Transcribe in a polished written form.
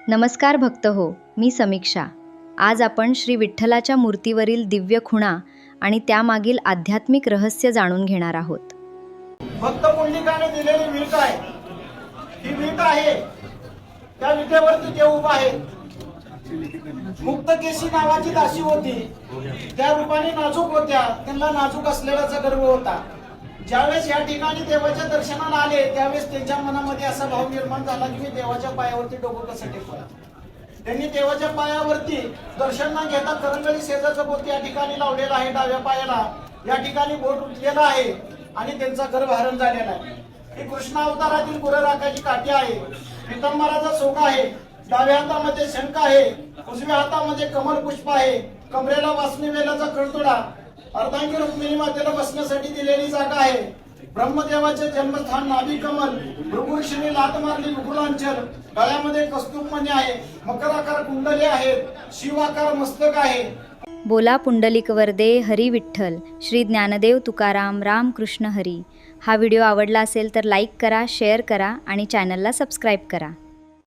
नमस्कार भक्त हो, मी समीक्षा। आज आपण श्री विठ्ठलाच्या मूर्तीवरील दिव्य खुणा आणि त्यामागील आध्यात्मिक रहस्य जाणून घेणार आहोत। भक्त पुंडलिकाने दिलेली वीट आहे, ही वीट आहे, त्या विटेवरती देव उभा आहे। मुक्तकेशी नावाची दासी होती, त्या रूपाने नाजूक होत्या, त्यांना नाजूक असलेलाचा गर्व होता। ज्यावेळेस या ठिकाणी देवाच्या दर्शनाला आले त्यावेळेस त्यांच्या मनामध्ये असा भाव निर्माण झाला की मी देवाच्या पायावरती डोकं कसं टेकवायचं। त्यांनी देवाच्या पायावरती दर्शन न घेता करंगळी शेजारचं बोट या ठिकाणी लावलेलं आहे, डाव्या पायाला या ठिकाणी बोट उठलेला आहे आणि त्यांचा गर्भधारण झालेला आहे। ही कृष्ण अवतारातील गुरराखाची काठी आहे, पितांबराचा सोगा आहे, डाव्या हातामध्ये शंख आहे, उजव्या हातामध्ये कमल पुष्प आहे, कमरेला वासनी वेलाचा कळतोडा, अर्धांगी रुक्मिणी मातेला बसण्यासाठी दिलेली जागा आहे। ब्रह्मदेवाचे जन्मस्थान नाभी कमल, भृगुर्षिणी लात मारली मुकुलांचल, गळ्यामध्ये कस्तूरमणी आहे, मकराकार कुंडले आहेत, शिवाकार मस्तक आहे। बोला पुंडलिक वरदे हरी विठ्ठल, श्री ज्ञानदेव तुकाराम राम कृष्ण हरी। हा व्हिडिओ आवडला असेल तर लाईक करा, शेअर करा आणि चॅनलला सबस्क्राईब करा।